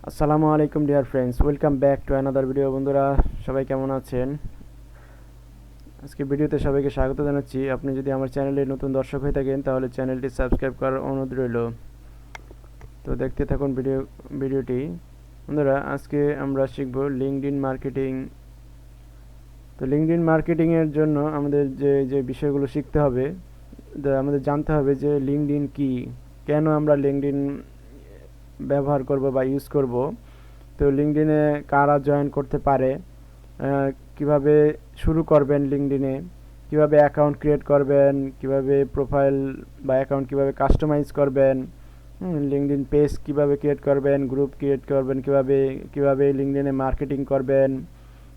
আসসালামু আলাইকুম dear friends, welcome back to another video. বন্ধুরা, সবাই কেমন আছেন? আজকে ভিডিওতে সবাইকে স্বাগত জানাচ্ছি। আপনি যদি আমার চ্যানেলে নতুন দর্শক হয়ে থাকেন তাহলে চ্যানেলটি সাবস্ক্রাইব করার অনুরোধ রইল। তো দেখতে থাকুন ভিডিওটি। বন্ধুরা, আজকে আমরা শিখব লিঙ্কডইন মার্কেটিং। তো লিঙ্কডইন মার্কেটিংয়ের জন্য আমাদের যে বিষয়গুলো শিখতে হবে, আমাদের জানতে হবে যে লিঙ্কডইন কি, কেন আমরা লিঙ্কডইন ব্যবহার করব বা ইউজ করব। তো লিঙ্কডইনে কারা জয়েন করতে পারে, কিভাবে শুরু করবেন লিঙ্কডইনে, কিভাবে অ্যাকাউন্ট ক্রিয়েট করবেন, কিভাবে প্রোফাইল বা অ্যাকাউন্ট কিভাবে কাস্টমাইজ করবেন, লিঙ্কডইন পেজ কিভাবে ক্রিয়েট করবেন, গ্রুপ ক্রিয়েট করবেন, কিভাবে লিঙ্কডইনে মার্কেটিং করবেন,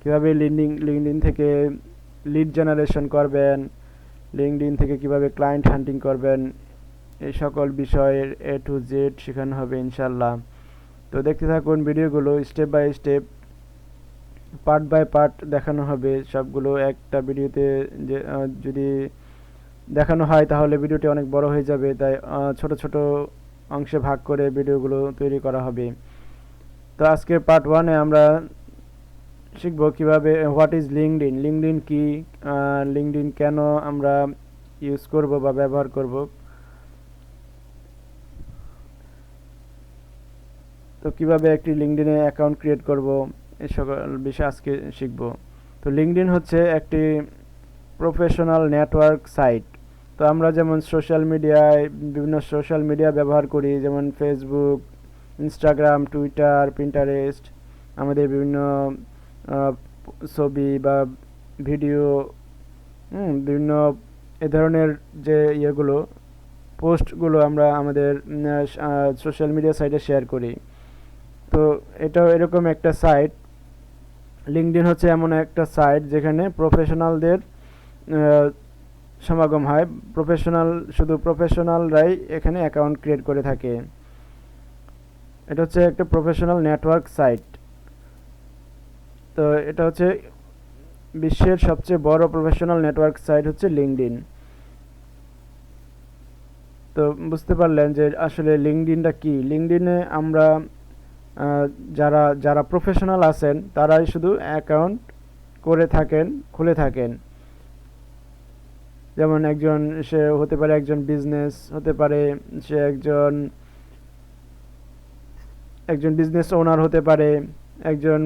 কিভাবে লিঙ্কডইন থেকে লিড জেনারেশন করবেন, লিঙ্কডইন থেকে কিভাবে ক্লায়েন্ট হান্টিং করবেন, এই সকল বিষয়ের এ টু জেড শেখানো হবে ইনশাল্লাহ। তো দেখতে থাকুন ভিডিওগুলো, step by step, part by part দেখানো হবে সবগুলো। একটা ভিডিওতে যে যদি দেখানো হয় তাহলে ভিডিওটি অনেক বড় হয়ে যাবে, তাই ছোট ছোট অংশে ভাগ করে ভিডিওগুলো তৈরি করা হবে। তো আজকে পার্ট 1-এ আমরা শিখব কিভাবে হোয়াট ইজ লিঙ্কডইন, লিঙ্কডইন কি, লিঙ্কডইন কেন আমরা ইউজ করব বা ব্যবহার করব। তো কিভাবে একটি লিঙ্কডইনে অ্যাকাউন্ট ক্রিয়েট করব, এই সকল বিষয় আজকে শিখব। তো লিঙ্কডইন হচ্ছে একটি প্রফেশনাল নেটওয়ার্ক সাইট। তো আমরা যেমন বিভিন্ন সোশ্যাল মিডিয়া ব্যবহার করি, যেমন ফেসবুক, ইনস্টাগ্রাম, টুইটার, পিন্টারেস্ট, আমাদের বিভিন্ন ছবি বা ভিডিও, বিভিন্ন এ ধরনের যে ইয়েগুলো, পোস্টগুলো আমরা আমাদের সোশ্যাল মিডিয়া সাইটে শেয়ার করি। তো এটাও এরকম একটা সাইট। লিঙ্কডইন হচ্ছে এমন একটা সাইট যেখানে প্রফেশনালদের সমাগম হয়। শুধু প্রফেশনালরাই এখানে অ্যাকাউন্ট ক্রিয়েট করে থাকে। এটা হচ্ছে একটা প্রফেশনাল নেটওয়ার্ক সাইট। তো এটা হচ্ছে বিশ্বের সবচেয়ে বড় প্রফেশনাল নেটওয়ার্ক সাইট হচ্ছে লিঙ্কডইন। তো বুঝতে পারলেন যে আসলে লিঙ্কডইনটা কি। লিঙ্কডইনে আমরা যারা যারা প্রফেশনাল আছেন তারাই শুধু অ্যাকাউন্ট খুলে থাকেন। যেমন সে হতে পারে একজন বিজনেস, হতে পারে সে একজন বিজনেস ওনার হতে পারে, একজন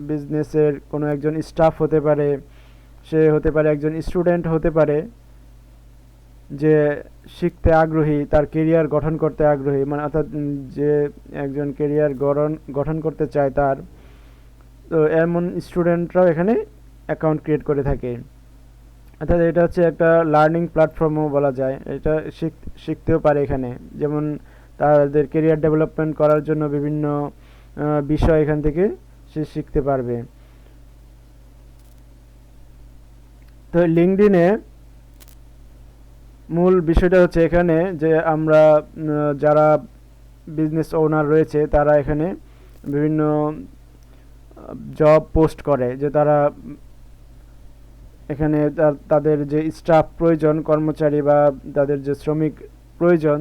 বিজনেসের কোনো একজন স্টাফ হতে পারে, সে হতে পারে একজন স্টুডেন্ট হতে পারে যে শিখতে আগ্রহী, তার কেরিয়ার গঠন করতে আগ্রহী, মানে অর্থাৎ যে একজন কেরিয়ার গঠন করতে চায় তার। তো এমন স্টুডেন্টরাও এখানে অ্যাকাউন্ট ক্রিয়েট করে থাকে। অর্থাৎ এটা হচ্ছে একটা লার্নিং প্ল্যাটফর্মও বলা যায়। এটা শিখতেও পারে এখানে, যেমন তাদের কেরিয়ার ডেভেলপমেন্ট করার জন্য বিভিন্ন বিষয় এখান থেকে সে শিখতে পারবে। তো লিঙ্কডইনে মূল বিষয়টা হচ্ছে এখানে যে আমরা যারা বিজনেস ওনার রয়েছে তারা এখানে বিভিন্ন জব পোস্ট করে, যে তারা এখানে তাদের যে স্টাফ প্রয়োজন, কর্মচারী বা তাদের যে শ্রমিক প্রয়োজন,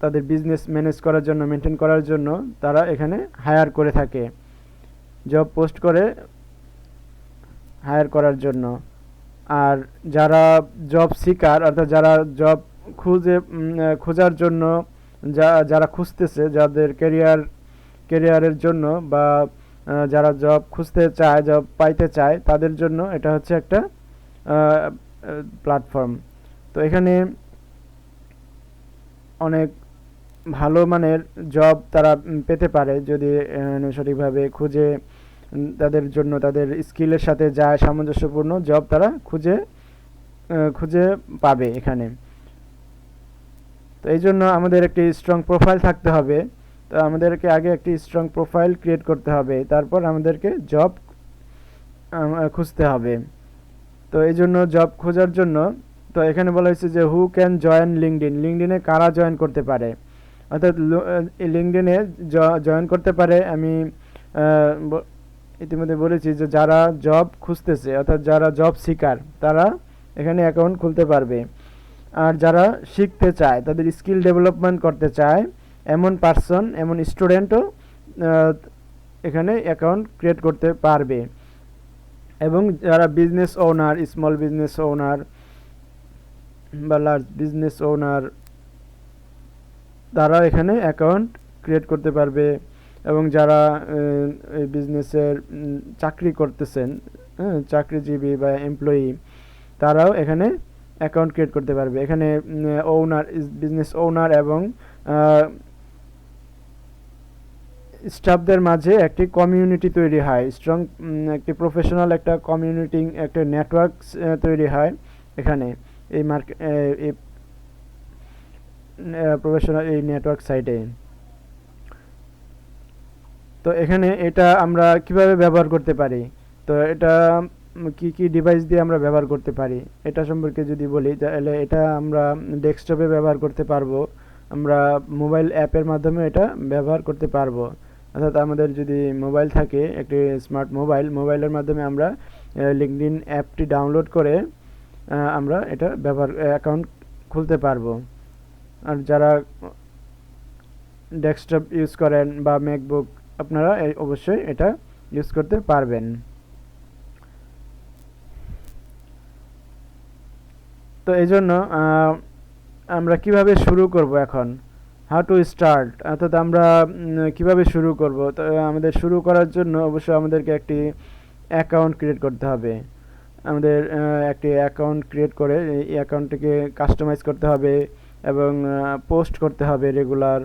তাদের বিজনেস ম্যানেজ করার জন্য, মেনটেন করার জন্য তারা এখানে হায়ার করে থাকে, জব পোস্ট করে হায়ার করার জন্য। আর যারা জব সিকার, অর্থাৎ যারা জব খোঁজার জন্য, যারা খুঁজতেছে, যাদের কেরিয়ারের জন্য বা যারা জব খুঁজতে চায়, জব পাইতে চায়, তাদের জন্য এটা হচ্ছে একটা প্ল্যাটফর্ম। তো এখানে অনেক ভালো মানের জব তারা পেতে পারে যদি সঠিকভাবে খুঁজে, তাদের জন্য তাদের স্কিলের সাথে যায় সামঞ্জস্যপূর্ণ জব তারা খুঁজে পাবে এখানে। তো এই জন্য আমাদের একটি স্ট্রং প্রোফাইল থাকতে হবে। তো আমাদেরকে আগে একটি স্ট্রং প্রোফাইল ক্রিয়েট করতে হবে, তারপর আমাদেরকে জব খুঁজতে হবে। তো এই জন্য জব খোঁজার জন্য, তো এখানে বলা হয়েছে যে হু ক্যান জয়েন লিঙ্কডইন, লিঙ্কডইনে কারা জয়েন করতে পারে। অর্থাৎ লিঙ্কডইনে জয়েন করতে পারে, আমি ইতিমধ্যে বলেছি যে যারা জব খুঁজতেছে, অর্থাৎ যারা জব সিকার, তারা এখানে অ্যাকাউন্ট খুলতে পারবে। আর যারা শিখতে চায়, তাদের স্কিল ডেভেলপমেন্ট করতে চায়, এমন পার্সন, এমন স্টুডেন্টও এখানে অ্যাকাউন্ট ক্রিয়েট করতে পারবে। এবং যারা business owner, small business owner বা লার্জ বিজনেস ওনার, তারা এখানে অ্যাকাউন্ট ক্রিয়েট করতে পারবে। এবং যারা এই বিজনেসের চাকরি করতেছেন, চাকরিজীবী বা এমপ্লয়ি, তারাও এখানে অ্যাকাউন্ট ক্রিয়েট করতে পারবে। এখানে ওনার, বিজনেস ওনার এবং স্টাফদের মাঝে একটি কমিউনিটি তৈরি হয়, স্ট্রং একটি প্রফেশনাল একটা কমিউনিটি, একটা নেটওয়ার্ক তৈরি হয় এখানে এই মার্কেট, এই প্রফেশনাল এই নেটওয়ার্ক সাইটে। তো এখানে এটা আমরা কিভাবে ব্যবহার করতে পারি, তো এটা কি কি ডিভাইস দিয়ে আমরা ব্যবহার করতে পারি এটা সম্পর্কে যদি বলি, তাহলে এটা আমরা ডেস্কটপে ব্যবহার করতে পারবো, আমরা মোবাইল অ্যাপের মাধ্যমে এটা ব্যবহার করতে পারবো। অর্থাৎ আমাদের যদি মোবাইল থাকে, একটি স্মার্ট মোবাইলের মাধ্যমে আমরা লিঙ্কডইন অ্যাপটি ডাউনলোড করে আমরা এটা অ্যাকাউন্ট খুলতে পারবো। আর যারা ডেস্কটপ ইউজ করেন বা ম্যাকবুক, আপনারা অবশ্যই এটা ইউজ করতে পারবেন। তো এই জন্য আমরা কিভাবে শুরু করব এখন, হাউ টু স্টার্ট, অর্থাৎ আমরা কিভাবে শুরু করব। তো আমাদের শুরু করার জন্য অবশ্যই আমাদেরকে একটি অ্যাকাউন্ট ক্রিয়েট করতে হবে। আমাদের একটি অ্যাকাউন্ট ক্রিয়েট করে এই অ্যাকাউন্টটিকে কাস্টমাইজ করতে হবে এবং পোস্ট করতে হবে রেগুলার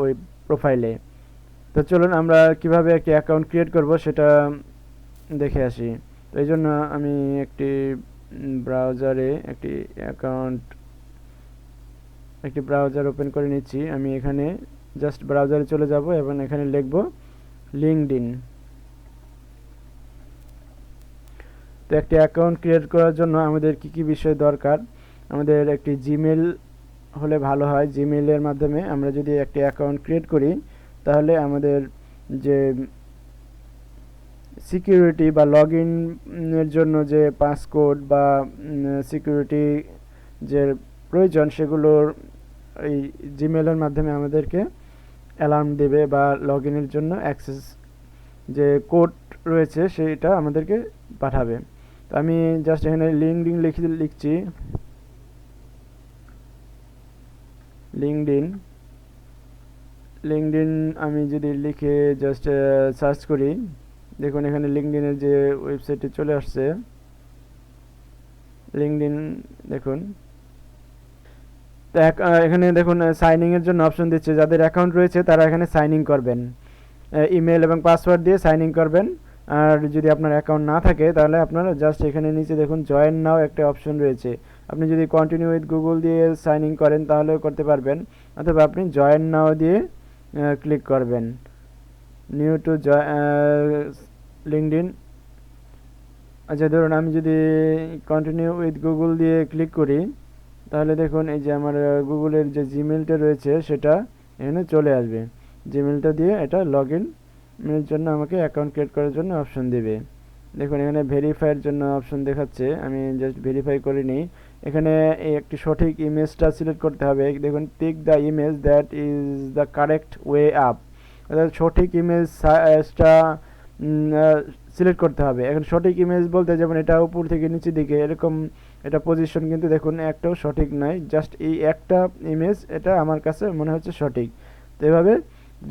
ওই প্রোফাইলে। তো চলুন আমরা কিভাবে একটি অ্যাকাউন্ট ক্রিয়েট করব সেটা দেখে আসি। তো এই জন্য আমি একটি ব্রাউজারে একটি ব্রাউজার ওপেন করে নিচ্ছি। আমি এখানে জাস্ট ব্রাউজারে চলে যাব এবং এখানে লিখব লিঙ্কডইন। তো একটি অ্যাকাউন্ট ক্রিয়েট করার জন্য আমাদের কি কি বিষয় দরকার, আমাদের একটি জিমেল হলে ভালো হয়। জিমেলের মাধ্যমে আমরা যদি একটি অ্যাকাউন্ট ক্রিয়েট করি, তাহলে আমাদের যে সিকিউরিটি বা লগ ইনের জন্য যে পাসকোড বা সিকিউরিটি যে প্রয়োজন, সেগুলোর এই জিমেলের মাধ্যমে আমাদেরকে অ্যালার্ম দেবে বা লগ ইনের জন্য অ্যাক্সেস যে কোড রয়েছে সেটা আমাদেরকে পাঠাবে। তো আমি জাস্ট এখানে লিঙ্কডইন লিখছি, লিঙ্কডইন আমি যদি লিখে জাস্ট সার্চ করি, দেখুন এখানে লিঙ্কডইনের যে ওয়েবসাইটে চলে আসছে। লিঙ্কডইন দেখুন, তো এখানে দেখুন সাইনিং এর জন্য অপশন দিচ্ছে। যাদের অ্যাকাউন্ট রয়েছে তারা এখানে সাইন ইন করবেন, ইমেল এবং পাসওয়ার্ড দিয়ে সাইন ইন করবেন। আর যদি আপনার অ্যাকাউন্ট না থাকে তাহলে আপনারা জাস্ট এখানে নিচে দেখুন জয়েন নাও একটা অপশন রয়েছে। আপনি যদি কন্টিনিউ উইথ গুগল দিয়ে সাইন ইন করেন তাহলেও করতে পারবেন, অথবা আপনি জয়েন নাও দিয়ে ক্লিক করবেন। নিউ টু লিঙ্কডইন, আচ্ছা ধরুন আমি যদি কন্টিনিউ উইথ গুগল দিয়ে ক্লিক করি, তাহলে দেখুন এই যে আমার গুগলের যে জিমেলটা রয়েছে সেটা এখানে চলে আসবে। জিমেলটা দিয়ে এটা লগ ইনের জন্য আমাকে অ্যাকাউন্ট ক্রিয়েট করার জন্য অপশন দেবে। দেখুন এখানে ভেরিফাইয়ের জন্য অপশন দেখাচ্ছে, আমি জাস্ট ভেরিফাই করে নিই। এখানে এই একটি সঠিক ইমেজটা সিলেক্ট করতে হবে। দেখুন pick the image that is the correct way up, অর্থাৎ সঠিক ইমেজটা সিলেক্ট করতে হবে। এখন সঠিক ইমেজ বলতে যেমন এটা উপর থেকে নিচের দিকে এরকম, এটা পজিশন কিন্তু দেখুন একটাও সঠিক নয়, জাস্ট এই একটা ইমেজ এটা আমার কাছে মনে হচ্ছে সঠিক। তো এভাবে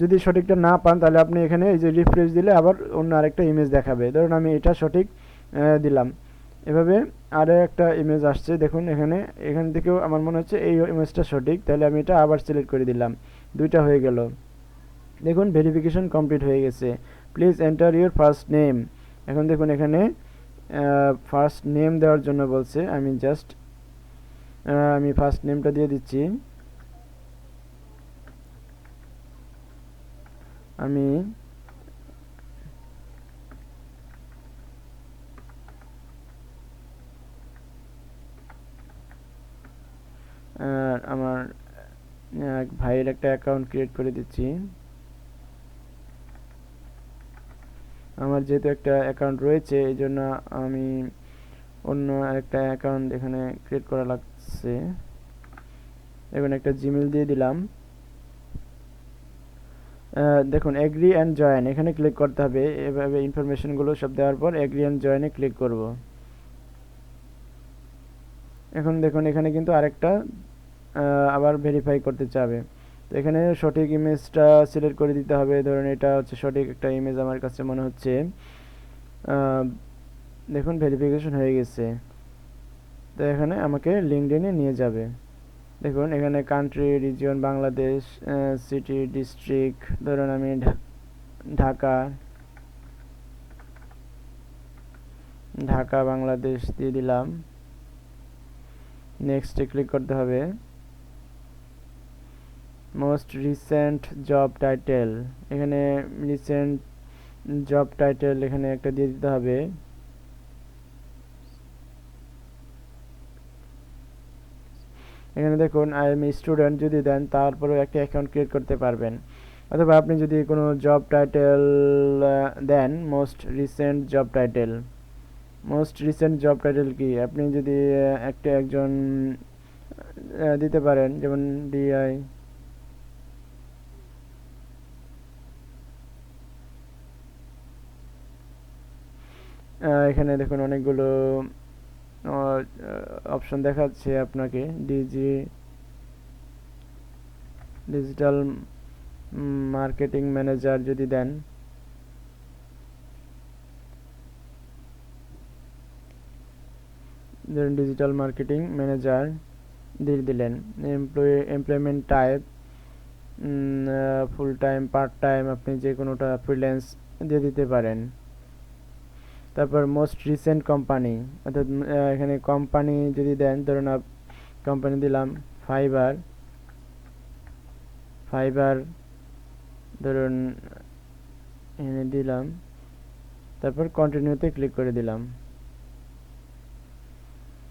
যদি সঠিকটা না পান তাহলে আপনি এখানে এই যে রিফ্রেশ দিলে আবার অন্য আরেকটা ইমেজ দেখাবে। ধরুন আমি এটা সঠিক দিলাম, এভাবে আরও একটা ইমেজ আসছে দেখুন এখান থেকেও আমার মনে হচ্ছে এই ইমেজটা সঠিক, তাহলে আমি এটা আবার সিলেক্ট করে দিলাম, দুইটা হয়ে গেল। দেখুন ভেরিফিকেশন কমপ্লিট হয়ে গেছে। Please enter your first name. এখন দেখুন এখানে ফার্স্ট নেম দেওয়ার জন্য বলছে, আমি জাস্ট আমি ফার্স্ট নেমটা দিয়ে দিচ্ছি। আমি আমার ভাইয়ের একটা অ্যাকাউন্ট ক্রিয়েট করে দিচ্ছি। আমার যেহেতু একটা অ্যাকাউন্ট রয়েছে এই জন্য আমি অন্য একটা অ্যাকাউন্ট এখানে ক্রিয়েট করা লাগছে। এখন একটা জিমেল দিয়ে দিলাম। দেখুন এগ্রি অ্যান্ড জয়েন এখানে ক্লিক করতে হবে। এভাবে ইনফরমেশনগুলো সব দেওয়ার পর এগ্রি অ্যান্ড জয়েনে ক্লিক করব। এখন দেখুন এখানে কিন্তু আরেকটা আবার ভেরিফাই করতে চাবে। তো এখানে সঠিক ইমেজটা সিলেক্ট করে দিতে হবে। ধরুন এটা হচ্ছে সঠিক একটা ইমেজ আমার কাছে মনে হচ্ছে। দেখুন ভেরিফিকেশন হয়ে গেছে। তো এখানে আমাকে লিঙ্কডইনে নিয়ে যাবে। দেখুন এখানে country, region Bangladesh, city, district, ধরুন আমি ঢাকা ঢাকা বাংলাদেশ দিয়ে দিলাম। নেক্সটে ক্লিক করতে হবে। মোস্ট রিসেন্ট জব টাইটেল, এখানে রিসেন্ট জব টাইটেল এখানে একটা দিয়ে দিতে হবে। এখানে দেখুন আই এম স্টুডেন্ট যদি দেন তারপরে একটা অ্যাকাউন্ট ক্রিয়েট করতে পারবেন। অথবা আপনি যদি কোনো জব টাইটেল দেন, most recent job title. Most recent job title কি আপনি যদি একজন দিতে পারেন, যেমন ডিআই। এখানে দেখুন অনেকগুলো অপশন দেখাচ্ছে আপনাকে। ডিজিটাল মার্কেটিং ম্যানেজার যদি দেন, ধরুন ডিজিটাল মার্কেটিং ম্যানেজার দিয়ে দিলেন। Employment type full time, part time, আপনি যে কোনোটা ফ্রিল্যান্স দিয়ে দিতে পারেন। তারপর মোস্ট রিসেন্ট কোম্পানি, অর্থাৎ এখানে কোম্পানি যদি দেন, ধরুন কোম্পানি দিলাম ফাইবার। ধরুন এখানে দিলাম, তারপর কন্টিনিউতে ক্লিক করে দিলাম।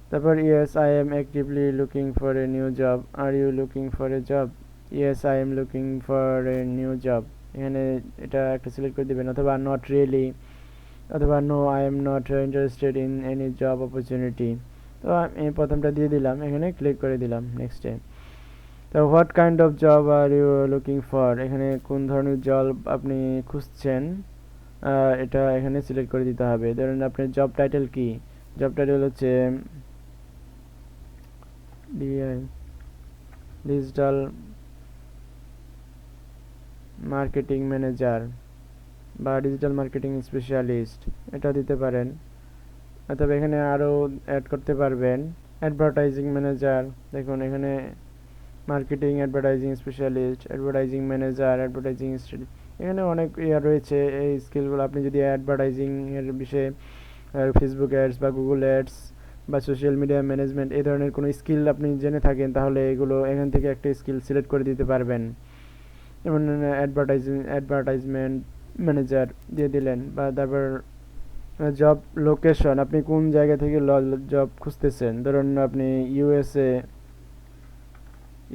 তারপর yes I am actively looking for a new job, are you looking for a job? Yes I am looking for a new job, এখানে এটা একটা সিলেক্ট করে দিবেন। অথবা নট রিয়েলি, অথবা no I am not interested in any job opportunity. তো আমি প্রথমটা দিয়ে দিলাম, এখানে ক্লিক করে দিলাম নেক্সটে। তো what kind of job are you looking for, এখানে কোন ধরনের জব আপনি খুঁজছেন এটা এখানে সিলেক্ট করে দিতে হবে। ধরুন আপনার জব টাইটেল কি? জব টাইটেল হচ্ছে ডিজিটাল মার্কেটিং ম্যানেজার বা ডিজিটাল মার্কেটিং স্পেশালিস্ট, এটা দিতে পারেন। অথবা এখানে আরও অ্যাড করতে পারবেন অ্যাডভার্টাইজিং ম্যানেজার। দেখুন এখানে marketing advertising specialist, advertising manager, advertising এখানে অনেক রয়েছে এই স্কিলগুলো। আপনি যদি অ্যাডভার্টাইজিং এর বিষয়ে ফেসবুক অ্যাডস বা গুগল অ্যাডস বা সোশ্যাল মিডিয়া ম্যানেজমেন্ট এই ধরনের কোনো স্কিল আপনি জেনে থাকেন, তাহলে এগুলো এখান থেকে একটা স্কিল সিলেক্ট করে দিতে পারবেন। যেমন অ্যাডভার্টাইজমেন্ট ম্যানেজার দিয়ে দিলেন। বা তারপর জব লোকেশন, আপনি কোন জায়গা থেকে জব খুঁজতেছেন। ধরুন আপনি ইউএসএ,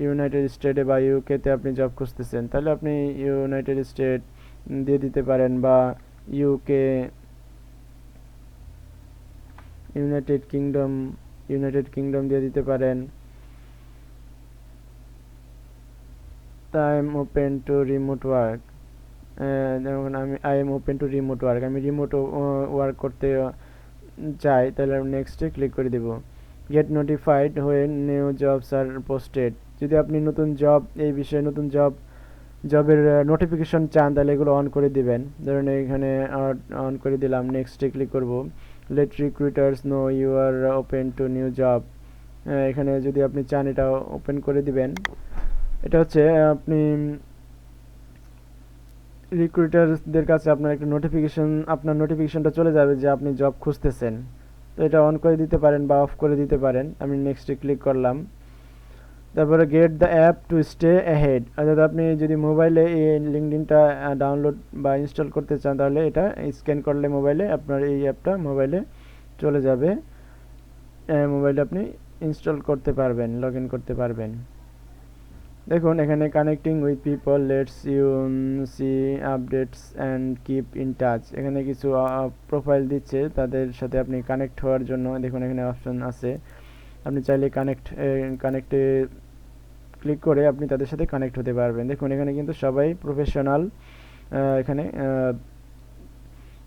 ইউনাইটেড স্টেটে বা ইউকেতে আপনি জব খুঁজতেছেন, তাহলে আপনি ইউনাইটেড স্টেট দিয়ে দিতে পারেন। বা ইউকে, ইউনাইটেড কিংডম দিয়ে দিতে পারেন। I am open to remote work, যেমন I am open to remote work, আমি রিমোট ওয়ার্ক করতে চাই, তাহলে আমি নেক্সটে ক্লিক করে দেব। Get notified when new jobs are posted, যদি আপনি নতুন জব এই বিষয়ে নতুন জবের নোটিফিকেশন চান, তাহলে এগুলো অন করে দিবেন। ধরুন এখানে অন করে দিলাম, নেক্সটে ক্লিক করব। Let recruiters know you are open to new job, এখানে যদি আপনি চান এটা ওপেন করে দিবেন। এটা হচ্ছে আপনি রিক্রুটারদের কাছে আপনার একটা আপনার নোটিফিকেশনটা চলে যাবে যে আপনি জব খুঁজতেছেন। তো এটা অন করে দিতে পারেন বা অফ করে দিতে পারেন। আমি নেক্সটে ক্লিক করলাম। তারপরে get the app to stay ahead, অর্থাৎ আপনি যদি মোবাইলে এই লিঙ্কডইনটা ডাউনলোড বা ইনস্টল করতে চান, তাহলে এটা স্ক্যান করলে মোবাইলে আপনার এই অ্যাপটা মোবাইলে চলে যাবে। মোবাইলে আপনি ইনস্টল করতে পারবেন, লগ ইন করতে পারবেন। দেখুন এখানে connecting with people lets you see updates and keep in touch, এখানে কিছু প্রোফাইল দিচ্ছে, তাদের সাথে আপনি কানেক্ট হওয়ার জন্য দেখুন এখানে অপশন আছে। আপনি চাইলে ক্লিক করে আপনি তাদের সাথে কানেক্ট হতে পারবেন। দেখুন এখানে কিন্তু সবাই প্রফেশনাল, এখানে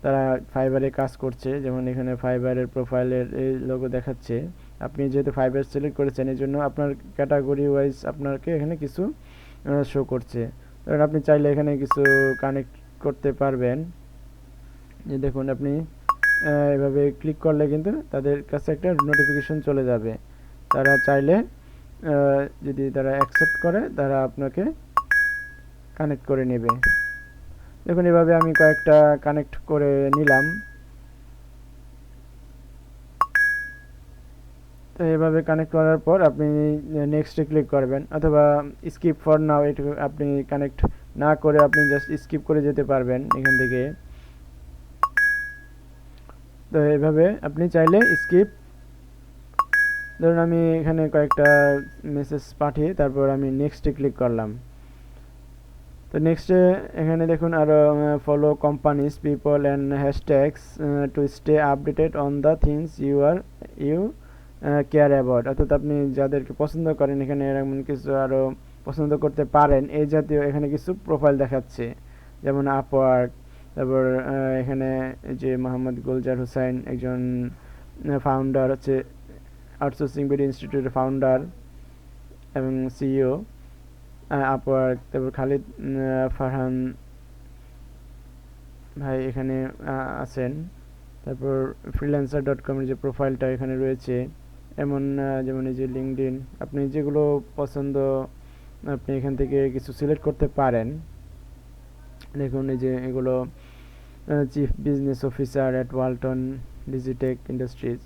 তারা ফাইবারে কাজ করছে। যেমন এখানে ফাইবারের প্রোফাইলের এই লোগো দেখাচ্ছে। আপনি যেহেতু ফাইবার সিলেক্ট করেছেন এই জন্য আপনার ক্যাটাগরি ওয়াইজ আপনাকে এখানে কিছু শো করছে। কারণ আপনি চাইলে এখানে কিছু কানেক্ট করতে পারবেন। যে দেখুন আপনি এভাবে ক্লিক করলে কিন্তু তাদের কাছে একটা নোটিফিকেশন চলে যাবে। তারা চাইলে যদি তারা অ্যাকসেপ্ট করে তারা আপনাকে কানেক্ট করে নেবে। দেখুন এভাবে আমি কয়েকটা কানেক্ট করে নিলাম। তো এভাবে কানেক্ট করার পর আপনি নেক্সটে ক্লিক করবেন, অথবা স্কিপ ফর নাও এটা আপনি কানেক্ট না করে আপনি জাস্ট স্কিপ করে যেতে পারবেন এখান থেকে। তো এভাবে আপনি চাইলে স্কিপ, ধরুন আমি এখানে কয়েকটা মেসেজ পাঠিয়ে তারপর আমি নেক্সটে ক্লিক করলাম। তো নেক্সটে এখানে দেখুন আরও follow companies people and hashtags to stay updated on the things you care about, অর্থাৎ আপনি যাদেরকে পছন্দ করেন এখানে এমন কিছু আরও পছন্দ করতে পারেন এই জাতীয় এখানে কিছু প্রোফাইল দেখাচ্ছে। যেমন আপওয়ার্ক, তারপর এখানে যে মোহাম্মদ গুলজার হুসাইন একজন ফাউন্ডার, হচ্ছে আউটসোর্সিং বিডি ইনস্টিটিউটের ফাউন্ডার এবং সিইও আপওয়ার্ক। তারপর খালিদ ফারহান ভাই এখানে আছেন। তারপর freelancer.com এর যে প্রোফাইলটা এখানে রয়েছে, এমন যেমন এই যে লিঙ্কডইন, আপনি যেগুলো পছন্দ আপনি এখান থেকে কিছু সিলেক্ট করতে পারেন। দেখুন এই যে এগুলো chief business officer at Walton Digitech Industries,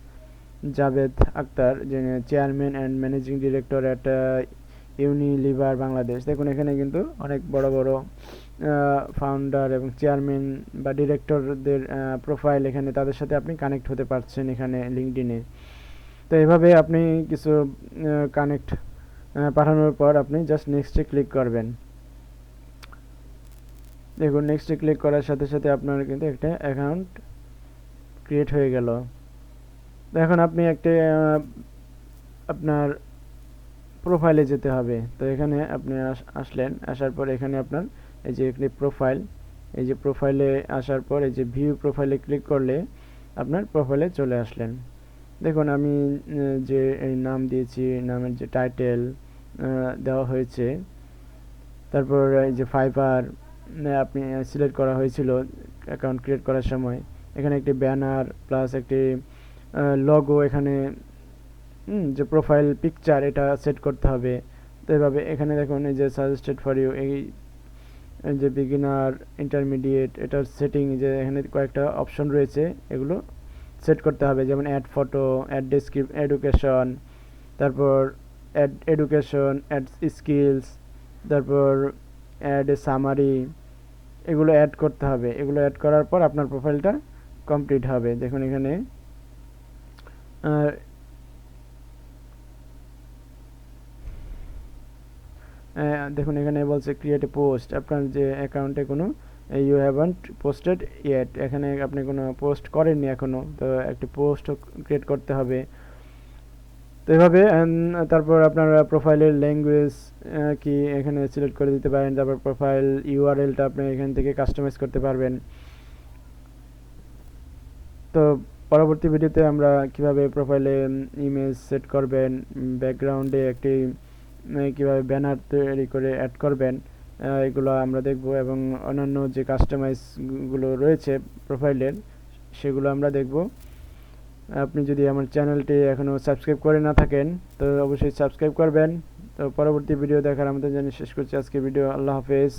Javed Akhtar যিনি chairman and managing director at Unilever Bangladesh. দেখুন এখানে কিন্তু অনেক বড় বড় ফাউন্ডার এবং চেয়ারম্যান বা ডিরেক্টরদের প্রোফাইল, এখানে তাদের সাথে আপনি কানেক্ট হতে পারছেন এখানে লিঙ্কডইনে। তো এভাবে আপনি কিছু কানেক্ট পাঠানোর পর আপনি জাস্ট নেক্সটে ক্লিক করবেন। দেখুন নেক্সটে ক্লিক করার সাথে সাথে আপনার কিন্তু একটা অ্যাকাউন্ট ক্রিয়েট হয়ে গেল। তো এখন আপনি একটা আপনার প্রোফাইলে যেতে হবে। তো এখানে আপনি আসলেন, আসার পর এখানে আপনার এই যে একটি প্রোফাইল, এই যে প্রোফাইলে আসার পর এই যে ভিউ প্রোফাইলে ক্লিক করলে আপনার প্রোফাইলে চলে আসলেন। দেখুন আমি যে এই নাম দিয়েছি, নামের যে টাইটেল দেওয়া হয়েছে, তারপর এই যে ফাইবার আপনি সিলেক্ট করা হয়েছিল অ্যাকাউন্ট ক্রিয়েট করার সময়, এখানে একটি ব্যানার প্লাস একটি লোগো, এখানে যে প্রোফাইল পিকচার এটা সেট করতে হবে। তো এভাবে এখানে দেখুন এই যে সাজেস্টেড ফর ইউ, এই যে বিগিনার ইন্টারমিডিয়েট এটার সেটিং, যে এখানে কয়েকটা অপশন রয়েছে এগুলো সেট করতে হবে। যেমন অ্যাড ফটো, অ্যাড এডুকেশন, তারপর অ্যাড এডুকেশন, অ্যাড স্কিলস, তারপর অ্যাড এ সামারি, এগুলো অ্যাড করতে হবে। এগুলো অ্যাড করার পর আপনার প্রোফাইলটা কমপ্লিট হবে। দেখুন এখানে দেখুন এখানে বলছে ক্রিয়েট এ পোস্ট, আপনার যে অ্যাকাউন্টে কোনো ইউ হ্যাভেন্ট পোস্টেড ইয়েট, এখানে আপনি কোনো পোস্ট করেননি এখনও, তো একটি পোস্ট ক্রিয়েট করতে হবে। তো এভাবে তারপর আপনার প্রোফাইলের ল্যাঙ্গুয়েজ কি এখানে সিলেক্ট করে দিতে পারেন। তারপর প্রোফাইল ইউআরএলটা আপনি এখান থেকে কাস্টমাইজ করতে পারবেন। তো পরবর্তী ভিডিওতে আমরা কিভাবে প্রোফাইলে ইমেজ সেট করবেন, ব্যাকগ্রাউন্ডে একটি কিভাবে ব্যানার তৈরি করে অ্যাড করবেন, এগুলো আমরা দেখব, এবং অন্যান্য যে কাস্টমাইজগুলো রয়েছে প্রোফাইলের সেগুলো আমরা দেখব। আপনি যদি আমার চ্যানেলটি এখনও সাবস্ক্রাইব করে না থাকেন তো অবশ্যই সাবস্ক্রাইব করবেন। তো পরবর্তী ভিডিও দেখার আমাদের জানিয়ে শেষ করছি আজকে ভিডিও। আল্লাহ হাফেজ।